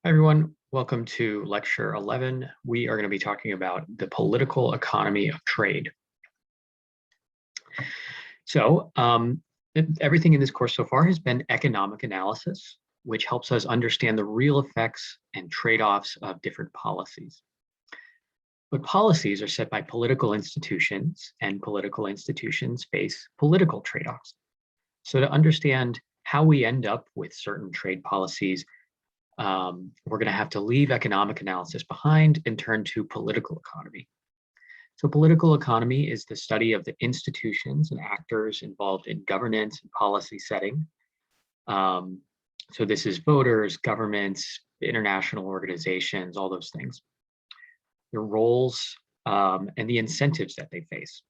Hi, everyone. Welcome to lecture 11. We are going to be talking about the political economy of trade. So everything in this course so far has been economic analysis, which helps us understand the real effects and trade-offs of different policies. But policies are set by political institutions, and political institutions face political trade-offs. So to understand how we end up with certain trade policies, we're going to have to leave economic analysis behind and turn to political economy. So political economy is the study of the institutions and actors involved in governance and policy setting. So this is voters, governments, international organizations, all those things. Their roles and the incentives that they face.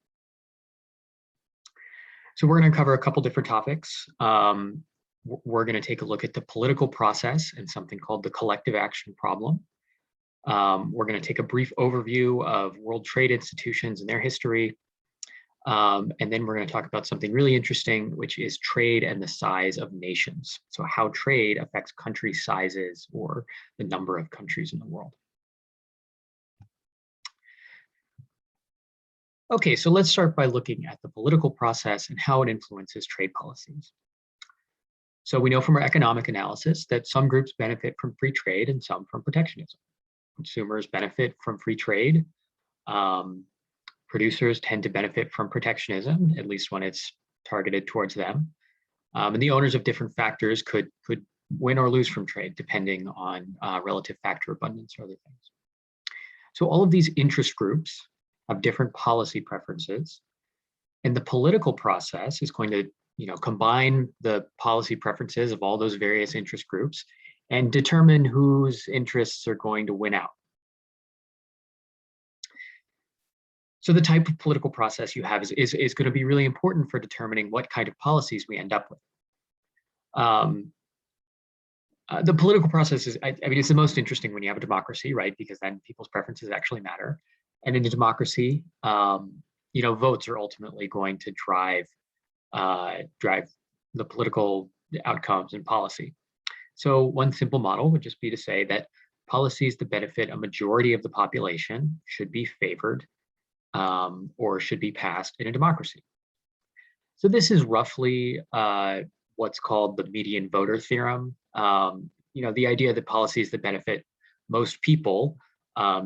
So we're going to cover a couple different topics. We're going to take a look at the political process and something called the collective action problem. We're going to take a brief overview of world trade institutions and their history. And then we're going to talk about something really interesting, which is trade and the size of nations. So how trade affects country sizes or the number of countries in the world. Okay, so let's start by looking at the political process and how it influences trade policies. So we know from our economic analysis that some groups benefit from free trade and some from protectionism. Consumers benefit from free trade. Producers tend to benefit from protectionism, at least when it's targeted towards them. And the owners of different factors could win or lose from trade, depending on relative factor abundance or other things. So all of these interest groups have different policy preferences, and the political process is going to combine the policy preferences of all those various interest groups and determine whose interests are going to win out. So the type of political process you have is going to be really important for determining what kind of policies we end up with. The political process is, I mean, it's the most interesting when you have a democracy, right? Because then people's preferences actually matter. And in a democracy, votes are ultimately going to drive the political outcomes and policy. So one simple model would just be to say that policies that benefit a majority of the population should be favored or should be passed in a democracy. So this is roughly what's called the median voter theorem. The idea that policies that benefit most people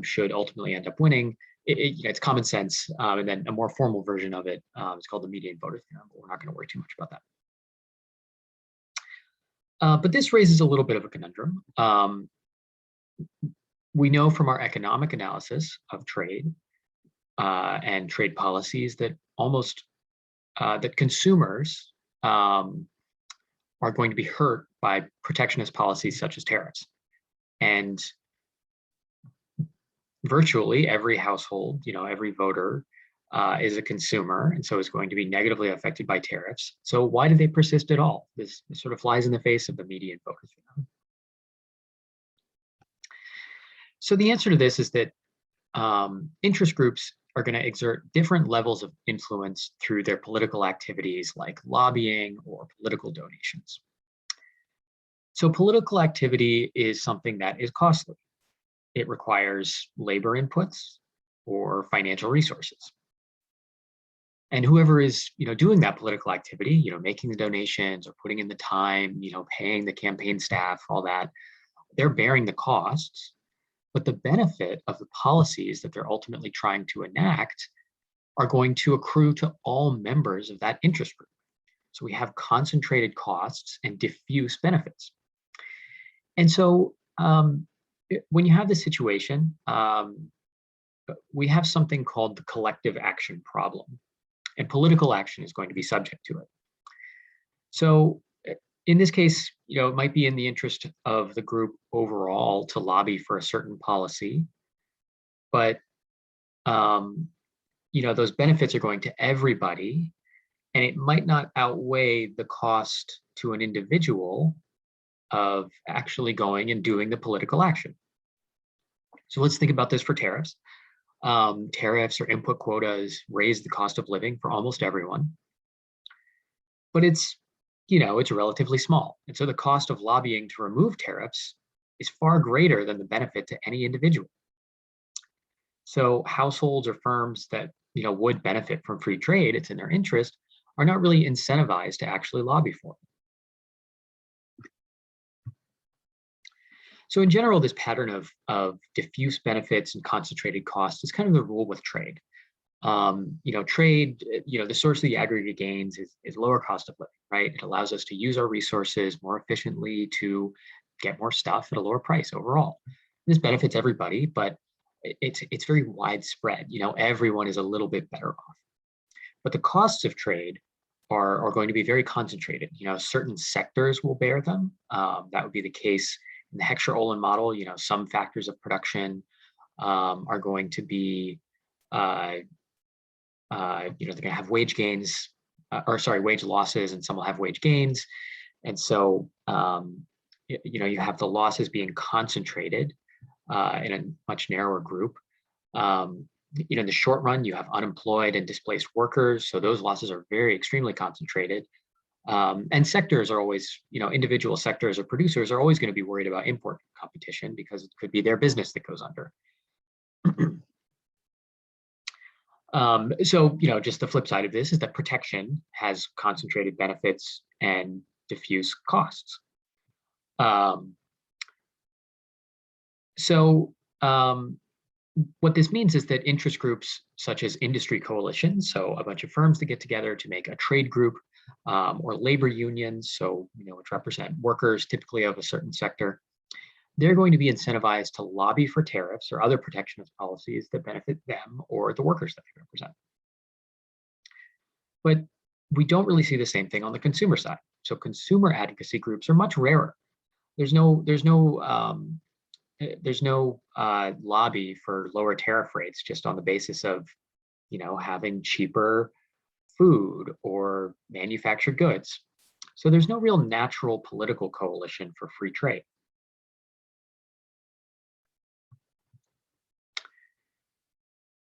should ultimately end up winning. It's common sense, and then a more formal version of it is called the median voter theorem, but we're not going to worry too much about that. But this raises a little bit of a conundrum. We know from our economic analysis of trade and trade policies that that consumers are going to be hurt by protectionist policies such as tariffs. And virtually every household, every voter is a consumer, and so is going to be negatively affected by tariffs. So why do they persist at all? This sort of flies in the face of the median voter theorem. So the answer to this is that interest groups are going to exert different levels of influence through their political activities like lobbying or political donations. So political activity is something that is costly. It requires labor inputs or financial resources. And whoever is, doing that political activity, making the donations or putting in the time, paying the campaign staff, all that, they're bearing the costs. But the benefit of the policies that they're ultimately trying to enact are going to accrue to all members of that interest group. So we have concentrated costs and diffuse benefits. And so when you have this situation, we have something called the collective action problem, and political action is going to be subject to it. So in this case, it might be in the interest of the group overall to lobby for a certain policy, but those benefits are going to everybody, and it might not outweigh the cost to an individual of actually going and doing the political action. So let's think about this for tariffs. Tariffs or input quotas raise the cost of living for almost everyone, but it's relatively small. And so the cost of lobbying to remove tariffs is far greater than the benefit to any individual. So households or firms that would benefit from free trade, it's in their interest, are not really incentivized to actually lobby for it. So in general, this pattern of diffuse benefits and concentrated costs is kind of the rule with trade. Trade, the source of the aggregate gains is lower cost of living, right? It allows us to use our resources more efficiently to get more stuff at a lower price overall. This benefits everybody, but it's very widespread. Everyone is a little bit better off. But the costs of trade are going to be very concentrated. Certain sectors will bear them. That would be the case in the Heckscher-Ohlin model. Some factors of production are going to be they're going to have wage gains, wage losses, and some will have wage gains. And so, you have the losses being concentrated in a much narrower group. In the short run, you have unemployed and displaced workers. So those losses are very extremely concentrated. And sectors are always, individual sectors or producers are always going to be worried about import competition because it could be their business that goes under. Just the flip side of this is that protection has concentrated benefits and diffuse costs. What this means is that interest groups such as industry coalitions, so a bunch of firms that get together to make a trade group, or labor unions, which represent workers typically of a certain sector, they're going to be incentivized to lobby for tariffs or other protectionist policies that benefit them or the workers that they represent. But we don't really see the same thing on the consumer side. So consumer advocacy groups are much rarer. There's no lobby for lower tariff rates just on the basis of, having cheaper food or manufactured goods. So there's no real natural political coalition for free trade.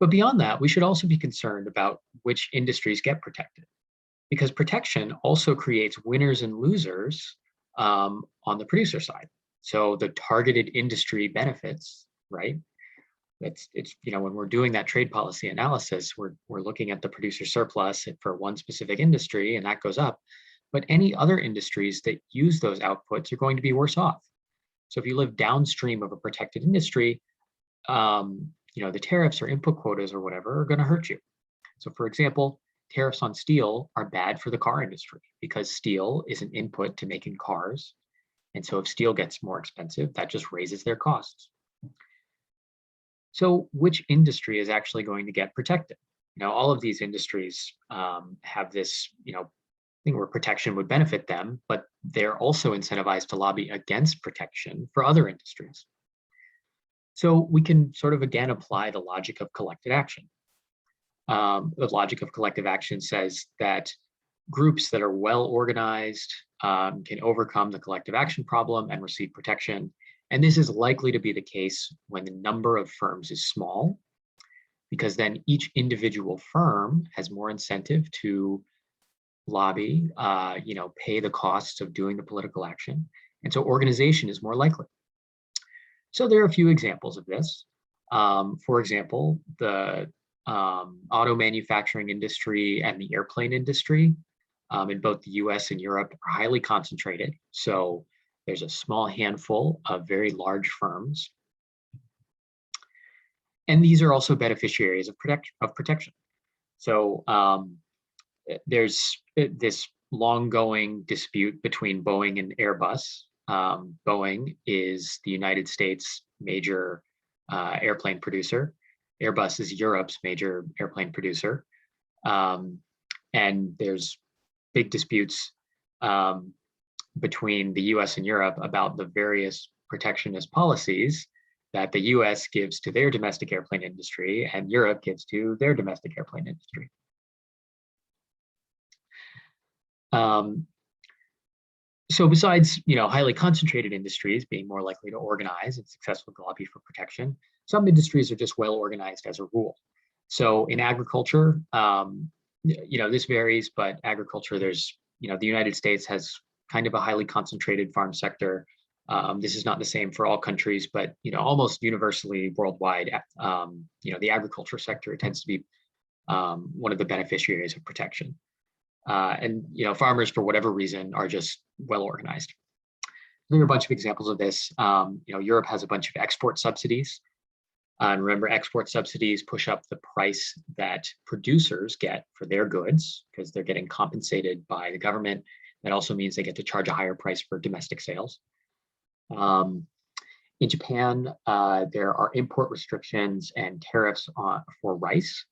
But beyond that, we should also be concerned about which industries get protected, because protection also creates winners and losers on the producer side. So the targeted industry benefits, right? It's when we're doing that trade policy analysis, we're looking at the producer surplus for one specific industry, and that goes up. But any other industries that use those outputs are going to be worse off. So if you live downstream of a protected industry, the tariffs or input quotas or whatever are going to hurt you. So for example, tariffs on steel are bad for the car industry because steel is an input to making cars. And so if steel gets more expensive, that just raises their costs. So which industry is actually going to get protected? All of these industries have this, thing where protection would benefit them, but they're also incentivized to lobby against protection for other industries. So we can sort of, again, apply the logic of collective action. The logic of collective action says that groups that are well organized can overcome the collective action problem and receive protection. And this is likely to be the case when the number of firms is small, because then each individual firm has more incentive to lobby, pay the costs of doing the political action. And so organization is more likely. So there are a few examples of this. For example, the auto manufacturing industry and the airplane industry in both the US and Europe are highly concentrated. So there's a small handful of very large firms. And these are also beneficiaries of protection. So there's this long-going dispute between Boeing and Airbus. Boeing is the United States' major airplane producer. Airbus is Europe's major airplane producer. And there's big disputes between the US and Europe about the various protectionist policies that the US gives to their domestic airplane industry and Europe gives to their domestic airplane industry. So besides, highly concentrated industries being more likely to organize and successfully lobby for protection, some industries are just well organized as a rule. So in agriculture, this varies, but agriculture, there's, the United States has kind of a highly concentrated farm sector. This is not the same for all countries, but almost universally worldwide, the agriculture sector tends to be one of the beneficiaries of protection. And farmers, for whatever reason, are just well organized. There are a bunch of examples of this. Europe has a bunch of export subsidies. And remember, export subsidies push up the price that producers get for their goods because they're getting compensated by the government. That also means they get to charge a higher price for domestic sales. In Japan, there are import restrictions and tariffs for rice.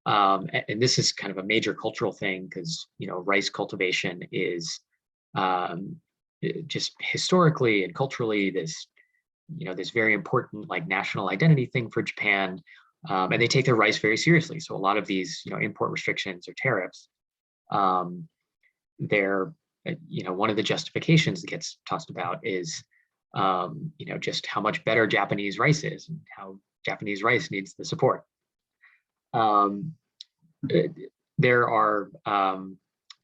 And this is kind of a major cultural thing because rice cultivation is just historically and culturally this very important like national identity thing for Japan, and they take their rice very seriously. So a lot of these import restrictions or tariffs, they're one of the justifications that gets tossed about is just how much better Japanese rice is and how Japanese rice needs the support. There are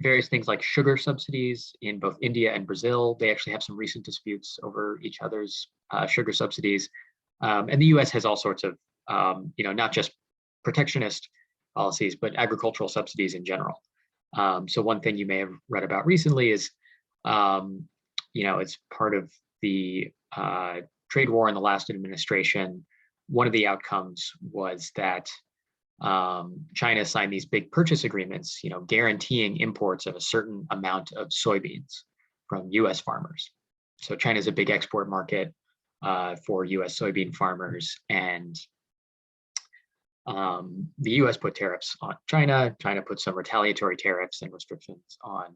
various things like sugar subsidies in both India and Brazil. They actually have some recent disputes over each other's sugar subsidies. And the US has all sorts of, not just protectionist policies, but agricultural subsidies in general. So one thing you may have read about recently is, it's part of the trade war in the last administration. One of the outcomes was that China signed these big purchase agreements, guaranteeing imports of a certain amount of soybeans from US farmers. So China is a big export market for US soybean farmers, and the US put tariffs on China. China put some retaliatory tariffs and restrictions on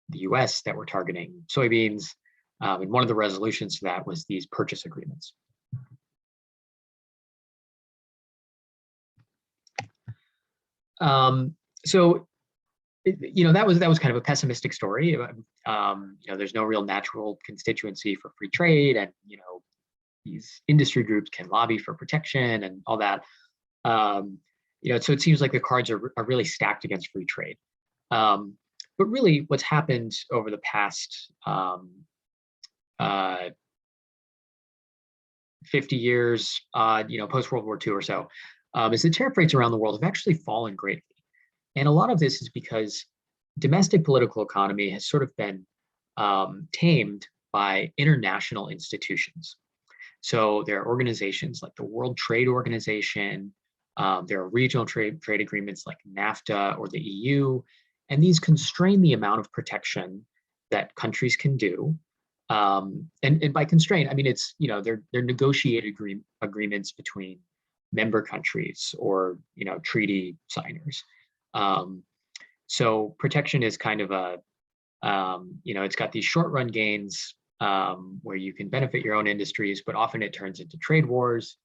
the US that were targeting soybeans. And one of the resolutions to that was these purchase agreements. So, that was kind of a pessimistic story. There's no real natural constituency for free trade, and these industry groups can lobby for protection and all that. So it seems like the cards are really stacked against free trade. But really, what's happened over the past 50 years, post World War II or so, is the tariff rates around the world have actually fallen greatly. And a lot of this is because domestic political economy has sort of been tamed by international institutions. So there are organizations like the World Trade Organization, there are regional trade agreements like NAFTA or the EU, and these constrain the amount of protection that countries can do. And by constraint, I mean, it's, they're negotiated agreements between member countries or, treaty signers. So protection is kind of a, it's got these short run gains where you can benefit your own industries, but often it turns into trade wars,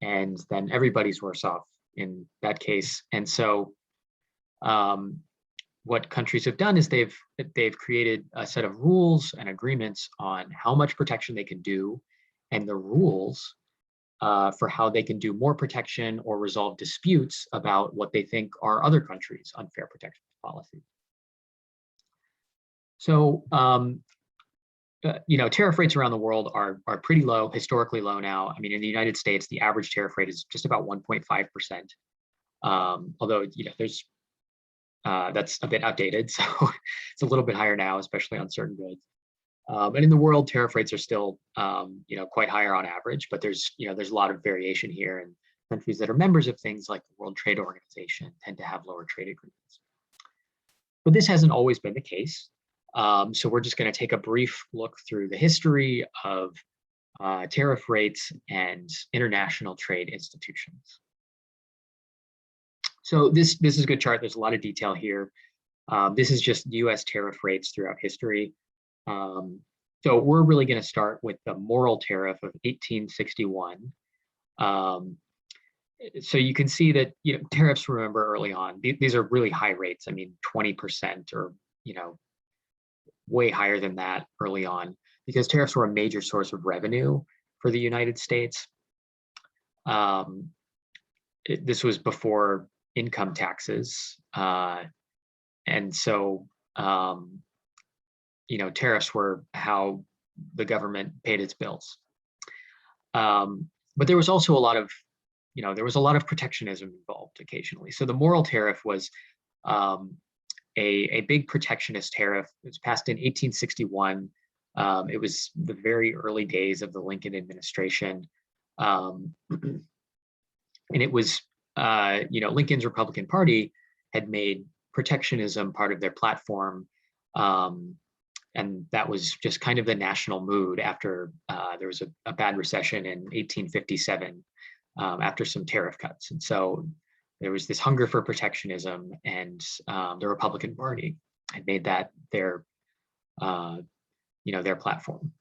and then everybody's worse off in that case. And so what countries have done is they've created a set of rules and agreements on how much protection they can do, and the rules for how they can do more protection or resolve disputes about what they think are other countries' unfair protection policies. So, tariff rates around the world are pretty low, historically low now. I mean, in the United States, the average tariff rate is just about 1.5%. Although, there's that's a bit outdated, so it's a little bit higher now, especially on certain goods. And in the world, tariff rates are still, quite higher on average, but there's a lot of variation here, and countries that are members of things like the World Trade Organization tend to have lower trade agreements. But this hasn't always been the case. So we're just going to take a brief look through the history of tariff rates and international trade institutions. So this is a good chart. There's a lot of detail here. This is just US tariff rates throughout history. So we're really going to start with the Morrill Tariff of 1861. So you can see that tariffs, remember, early on, these are really high rates. I mean, 20% or way higher than that early on, because tariffs were a major source of revenue for the United States. This was before income taxes, and so tariffs were how the government paid its bills. But there was also a lot of, there was a lot of protectionism involved occasionally. So the Morrill Tariff was a big protectionist tariff. It was passed in 1861. It was the very early days of the Lincoln administration. And it was, Lincoln's Republican Party had made protectionism part of their platform. And that was just kind of the national mood after there was a bad recession in 1857 after some tariff cuts. And so there was this hunger for protectionism, and the Republican Party had made that their platform.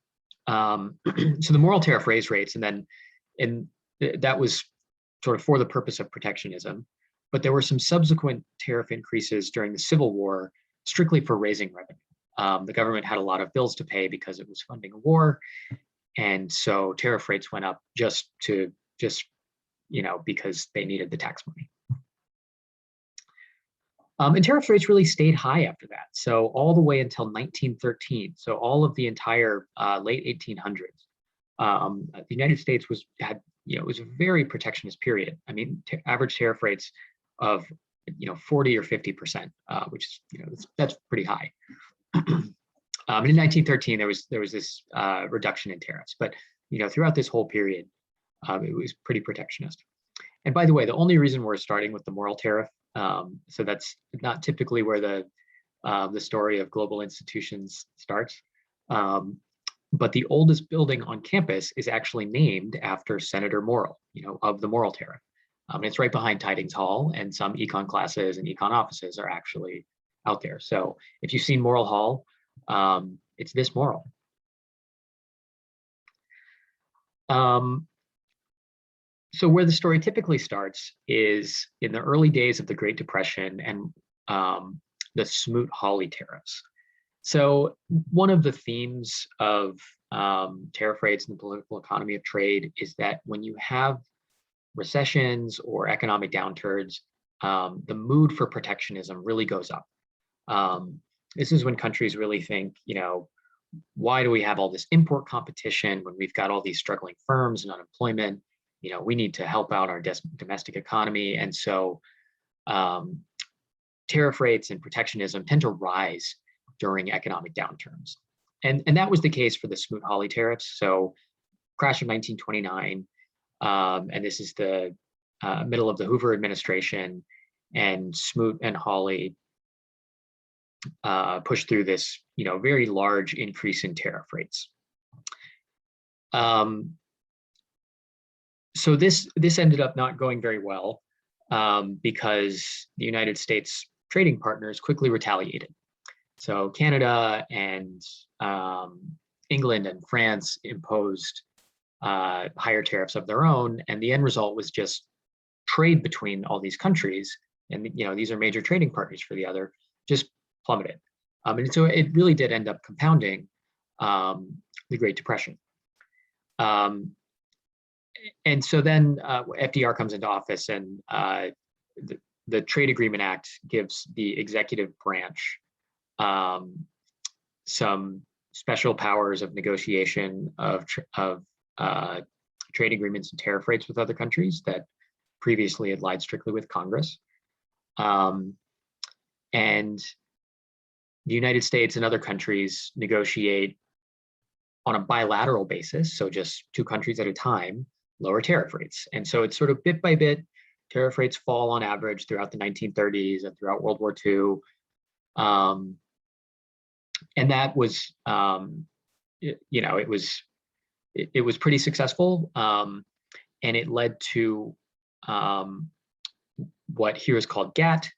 So the Morrill Tariff raised rates, and that was sort of for the purpose of protectionism. But there were some subsequent tariff increases during the Civil War, strictly for raising revenue. The government had a lot of bills to pay because it was funding a war, and so tariff rates went up just because they needed the tax money. And tariff rates really stayed high after that. So all the way until 1913. So all of the entire late 1800s, the United States was a very protectionist period. I mean, average tariff rates of 40 or 50%, which is that's pretty high. And in 1913, there was this reduction in tariffs, but throughout this whole period, it was pretty protectionist. And by the way, the only reason we're starting with the Morrill Tariff, so that's not typically where the story of global institutions starts. But the oldest building on campus is actually named after Senator Morrill, of the Morrill Tariff. It's right behind Tidings Hall, and some econ classes and econ offices are actually out there. So if you've seen Morrill Hall, it's this Morrill. So where the story typically starts is in the early days of the Great Depression and the Smoot-Hawley tariffs. So one of the themes of tariff rates and the political economy of trade is that when you have recessions or economic downturns, the mood for protectionism really goes up. This is when countries really think, why do we have all this import competition when we've got all these struggling firms and unemployment? We need to help out our domestic economy. And so tariff rates and protectionism tend to rise during economic downturns. And that was the case for the Smoot-Hawley tariffs. So crash of 1929, and this is the middle of the Hoover administration, and Smoot and Hawley pushed through this, very large increase in tariff rates. So this ended up not going very well because the United States trading partners quickly retaliated. So Canada and England and France imposed higher tariffs of their own, and the end result was just trade between all these countries, and these are major trading partners for the other, just plummeted. And so it really did end up compounding the Great Depression. And so then FDR comes into office, and the Trade Agreement Act gives the executive branch some special powers of negotiation of trade agreements and tariff rates with other countries that previously had lied strictly with Congress. And the United States and other countries negotiate on a bilateral basis, so just two countries at a time, lower tariff rates. And so it's sort of bit by bit, tariff rates fall on average throughout the 1930s and throughout World War II. And that was, it was pretty successful, and it led to what here is called GATT,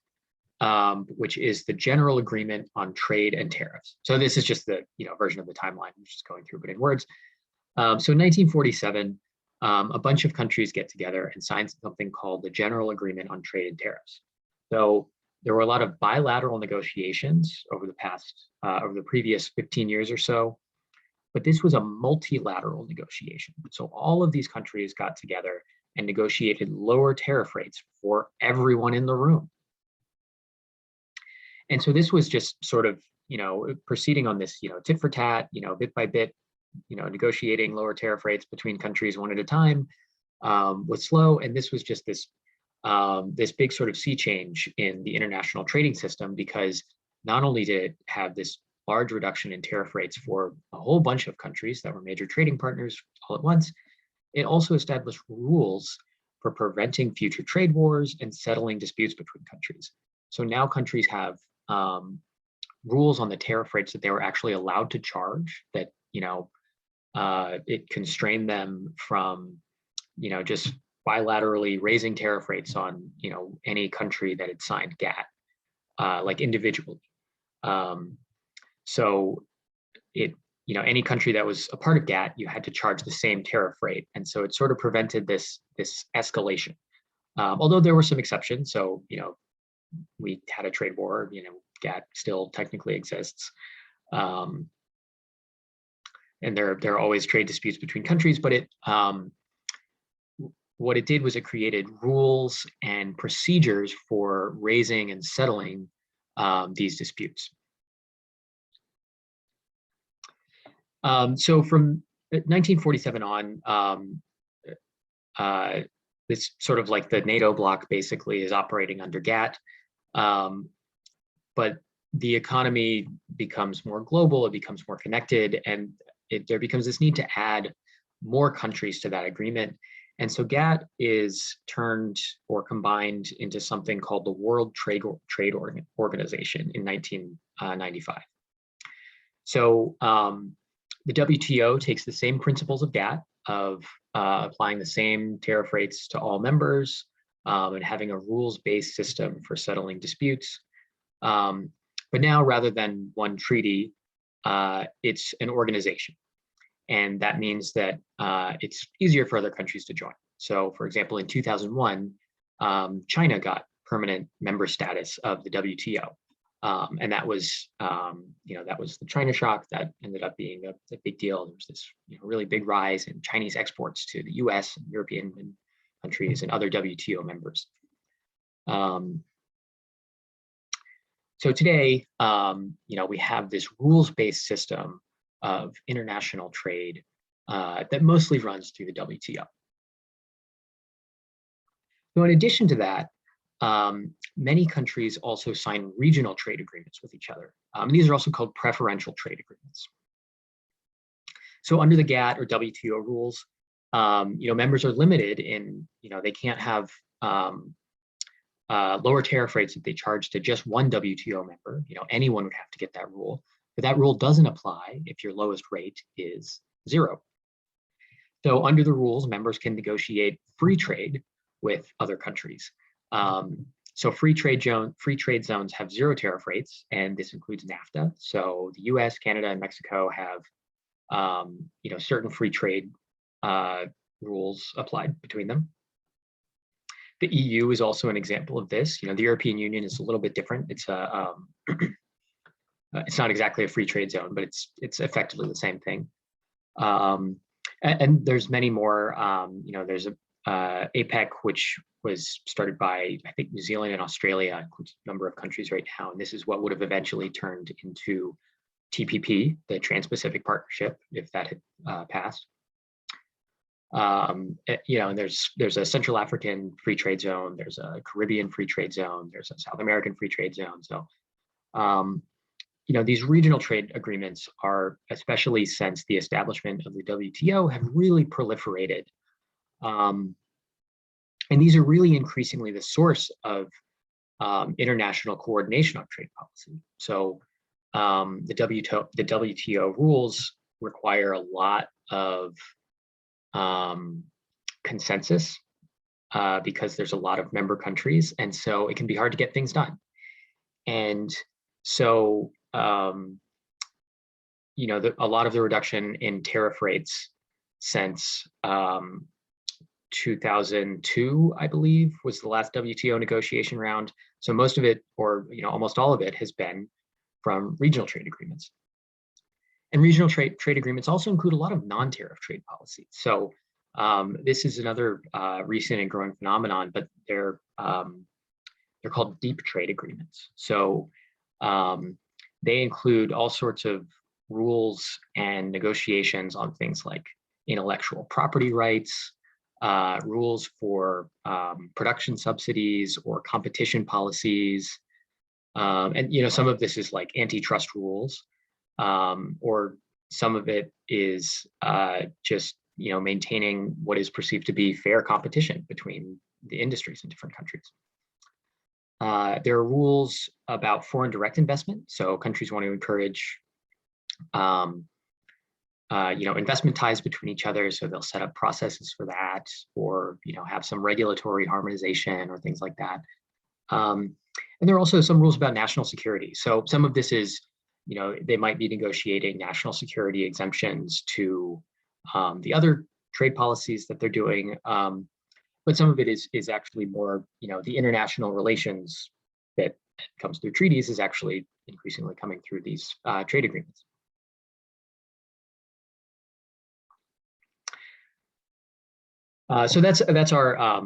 which is the General Agreement on Trade and Tariffs. So this is just the version of the timeline I'm just going through, but in words. So in 1947, a bunch of countries get together and sign something called the General Agreement on Trade and Tariffs. So there were a lot of bilateral negotiations over the previous 15 years or so, but this was a multilateral negotiation. So all of these countries got together and negotiated lower tariff rates for everyone in the room. And so this was just sort of, proceeding on this, tit for tat, bit by bit negotiating lower tariff rates between countries one at a time was slow, and this was just this big sort of sea change in the international trading system, because not only did it have this large reduction in tariff rates for a whole bunch of countries that were major trading partners all at once, it also established rules for preventing future trade wars and settling disputes between countries. So now countries have rules on the tariff rates that they were actually allowed to charge, that it constrained them from just bilaterally raising tariff rates on any country that had signed GATT, like individually. So any country that was a part of GATT, you had to charge the same tariff rate, and so it sort of prevented this escalation. Although there were some exceptions, so we had a trade war. GATT still technically exists, and there are always trade disputes between countries. But what it did was it created rules and procedures for raising and settling these disputes. So from 1947 on, this sort of like the NATO bloc basically is operating under GATT, but the economy becomes more global, it becomes more connected, and there becomes this need to add more countries to that agreement. And so GATT is turned or combined into something called the World Trade Organization in 1995. So the WTO takes the same principles of GATT, of applying the same tariff rates to all members, and having a rules-based system for settling disputes. But now, rather than one treaty, it's an organization. And that means that it's easier for other countries to join. So, for example, in 2001, China got permanent member status of the WTO. And that was, that was the China shock that ended up being a big deal. There was this really big rise in Chinese exports to the US and European countries and other WTO members. So today, we have this rules-based system of international trade that mostly runs through the WTO. So in addition to that, many countries also sign regional trade agreements with each other. And these are also called preferential trade agreements. So under the GATT or WTO rules, members are limited in, they can't have lower tariff rates that they charge to just one WTO member. Anyone would have to get that rule, but that rule doesn't apply if your lowest rate is 0. So under the rules, members can negotiate free trade with other countries. So free trade zones have 0 tariff rates, and this includes NAFTA. So the US, Canada, and Mexico have certain free trade rules applied between them. The EU is also an example of this. The European Union is a little bit different. It's it's not exactly a free trade zone, but it's effectively the same thing. And there's many more. There's APEC, which was started by, I think, New Zealand and Australia, includes a number of countries right now. And this is what would have eventually turned into TPP, the Trans-Pacific Partnership, if that had passed. And there's a Central African free trade zone, there's a Caribbean free trade zone, there's a South American free trade zone. So, these regional trade agreements are, especially since the establishment of the WTO, have really proliferated. And these are really increasingly the source of international coordination on trade policy. So the WTO rules require a lot of consensus because there's a lot of member countries, and so it can be hard to get things done. And so a lot of the reduction in tariff rates since 2002, I believe, was the last WTO negotiation round. So most of it, or almost all of it, has been from regional trade agreements. And regional trade agreements also include a lot of non-tariff trade policies. So this is another recent and growing phenomenon, but they're called deep trade agreements. So they include all sorts of rules and negotiations on things like intellectual property rights, rules for production subsidies or competition policies. And some of this is like antitrust rules, or some of it is just maintaining what is perceived to be fair competition between the industries in different countries. There are rules about foreign direct investment. So countries want to encourage investment ties between each other. So they'll set up processes for that, or have some regulatory harmonization or things like that. And there are also some rules about national security. So some of this is, they might be negotiating national security exemptions to the other trade policies that they're doing. But some of it is actually more, the international relations that comes through treaties is actually increasingly coming through these trade agreements. So that's our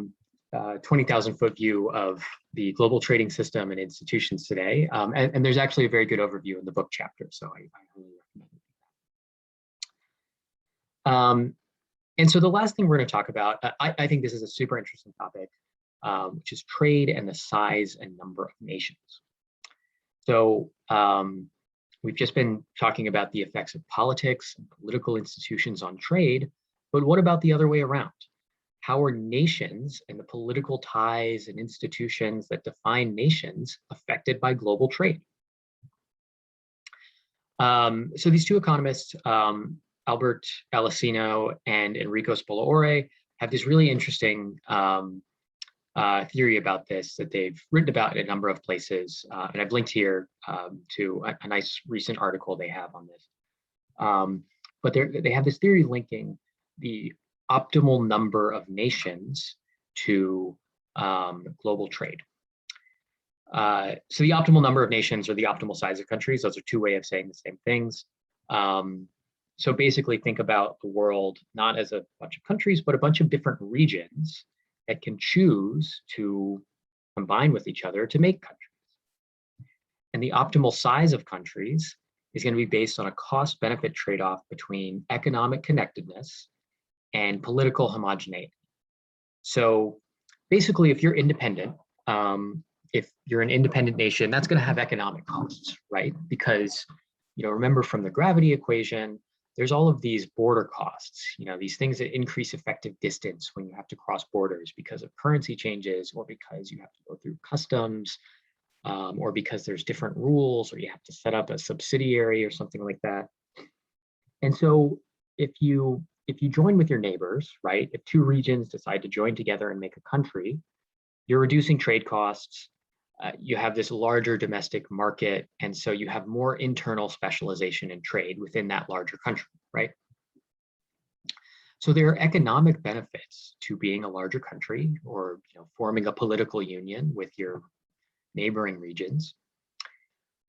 20,000-foot view of the global trading system and institutions today. And there's actually a very good overview in the book chapter, so I highly recommend it. And so the last thing we're going to talk about, I think this is a super interesting topic, which is trade and the size and number of nations. So we've just been talking about the effects of politics and political institutions on trade, but what about the other way around? How are nations and the political ties and institutions that define nations affected by global trade? So these two economists, Albert Alessino and Enrico Spolaore, have this really interesting theory about this that they've written about in a number of places. And I've linked here to a nice recent article they have on this. But they have this theory linking the optimal number of nations to global trade. So the optimal number of nations or the optimal size of countries, those are two ways of saying the same things. So basically think about the world not as a bunch of countries, but a bunch of different regions that can choose to combine with each other to make countries. And the optimal size of countries is going to be based on a cost-benefit trade-off between economic connectedness and political homogeneity. So basically, if you're independent, if you're an independent nation, that's going to have economic costs, right? Because, remember from the gravity equation, there's all of these border costs, these things that increase effective distance when you have to cross borders because of currency changes, or because you have to go through customs, or because there's different rules, or you have to set up a subsidiary or something like that. And so if you join with your neighbors, right, if two regions decide to join together and make a country, you're reducing trade costs. You have this larger domestic market, and so you have more internal specialization in trade within that larger country, right? So there are economic benefits to being a larger country, or forming a political union with your neighboring regions.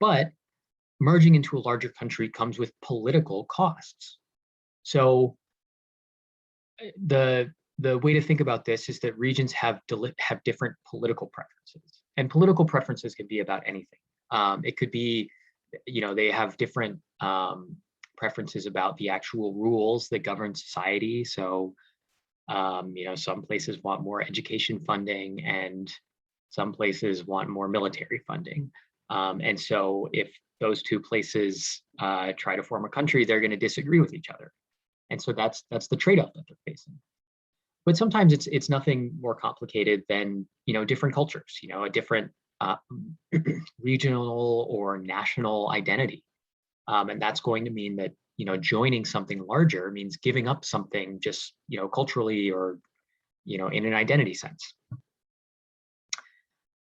But merging into a larger country comes with political costs. So the way to think about this is that regions have different political preferences, and political preferences can be about anything. It could be, they have different preferences about the actual rules that govern society. So, some places want more education funding, and some places want more military funding. And so, if those two places try to form a country, they're going to disagree with each other. And so that's the trade-off that they're facing. But sometimes it's nothing more complicated than different cultures, a different regional or national identity, and that's going to mean that joining something larger means giving up something just culturally or in an identity sense.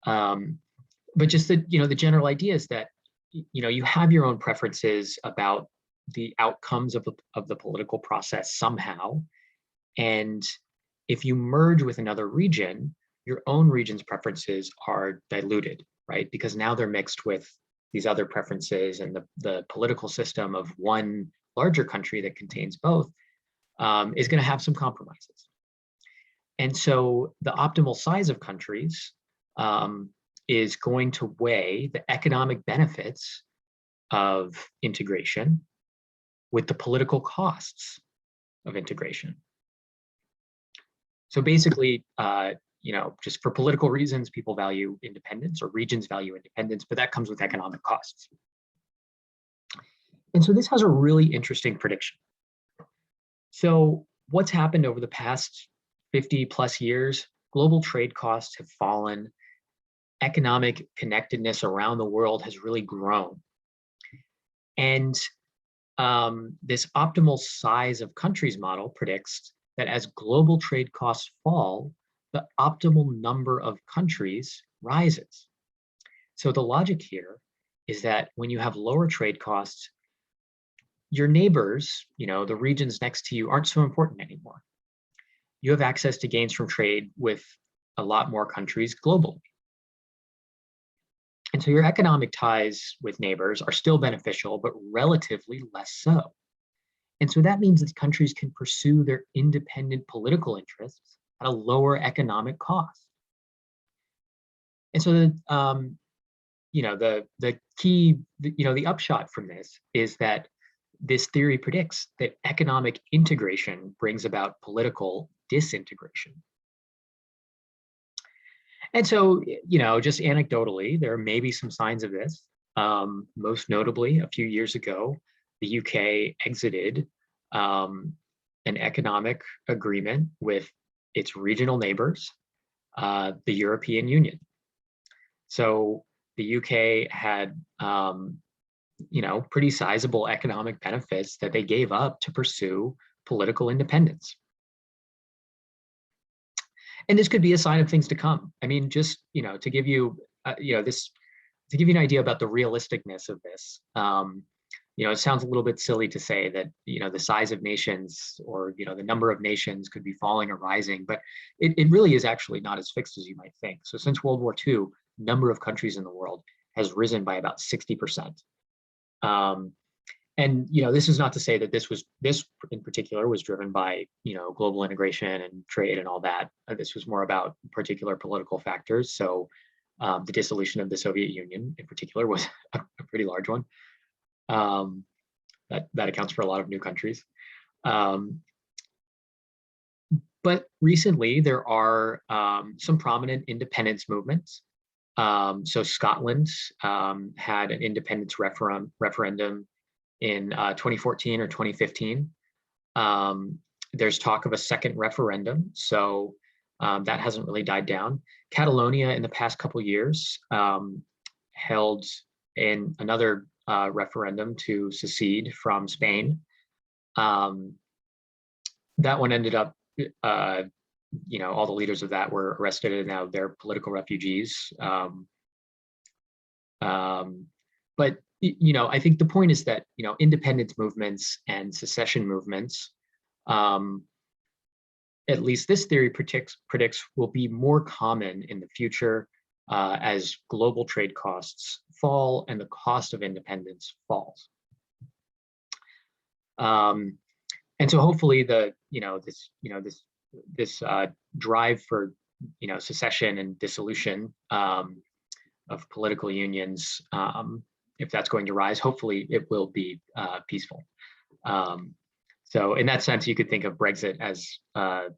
But just the the general idea is that you have your own preferences about the outcomes of the political process somehow, and if you merge with another region, your own region's preferences are diluted, right? Because now they're mixed with these other preferences, and the political system of one larger country that contains both is going to have some compromises. And so the optimal size of countries is going to weigh the economic benefits of integration with the political costs of integration. So basically, just for political reasons, people value independence, or regions value independence, but that comes with economic costs. And so this has a really interesting prediction. So what's happened over the past 50 plus years? Global trade costs have fallen. Economic connectedness around the world has really grown. And this optimal size of countries model predicts that as global trade costs fall, the optimal number of countries rises. So the logic here is that when you have lower trade costs, your neighbors, the regions next to you, aren't so important anymore. You have access to gains from trade with a lot more countries globally. And so your economic ties with neighbors are still beneficial, but relatively less so. And so that means that countries can pursue their independent political interests at a lower economic cost. And so the key, the upshot from this is that this theory predicts that economic integration brings about political disintegration. And so, just anecdotally, there may be some signs of this. Most notably, a few years ago, the UK exited an economic agreement with its regional neighbors, the European Union. So the UK had, pretty sizable economic benefits that they gave up to pursue political independence. And this could be a sign of things to come. I mean, just, to give you, to give you an idea about the realisticness of this, it sounds a little bit silly to say that, the size of nations or, the number of nations could be falling or rising, but it really is actually not as fixed as you might think. So since World War II, number of countries in the world has risen by about 60%. And this is not to say that this in particular was driven by global integration and trade and all that. This was more about particular political factors. So the dissolution of the Soviet Union in particular was a pretty large one. That accounts for a lot of new countries. But recently there are some prominent independence movements. So Scotland had an independence referendum in 2014 or 2015. There's talk of a second referendum, so that hasn't really died down. Catalonia in the past couple years held in another referendum to secede from Spain. That one ended up, all the leaders of that were arrested and now they're political refugees. But I think the point is that independence movements and secession movements, at least this theory predicts will be more common in the future as global trade costs fall and the cost of independence falls. And so hopefully this drive for secession and dissolution of political unions, if that's going to rise, hopefully it will be peaceful. So in that sense, you could think of Brexit as a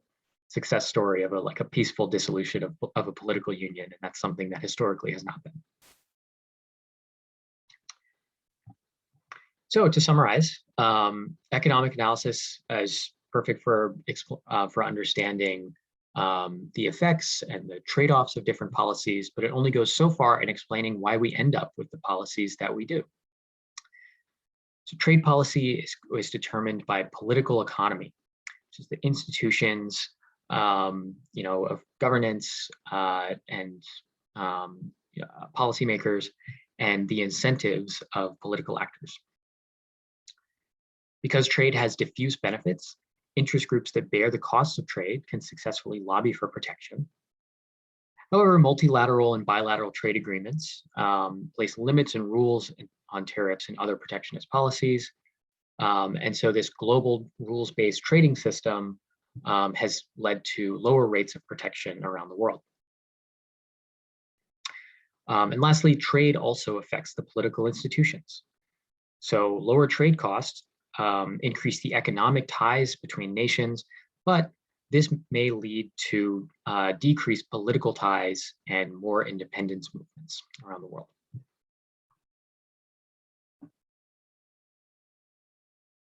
success story of a peaceful dissolution of a political union, and that's something that historically has not been. So to summarize, economic analysis is perfect for understanding the effects and the trade-offs of different policies, but it only goes so far in explaining why we end up with the policies that we do. So trade policy is determined by political economy, which is the institutions, of governance and policymakers, and the incentives of political actors. Because trade has diffuse benefits, interest groups that bear the costs of trade can successfully lobby for protection. However, multilateral and bilateral trade agreements place limits and rules on tariffs and other protectionist policies. And so this global rules-based trading system has led to lower rates of protection around the world. And lastly, trade also affects the political institutions. So lower trade costs increase the economic ties between nations, but this may lead to decreased political ties and more independence movements around the world.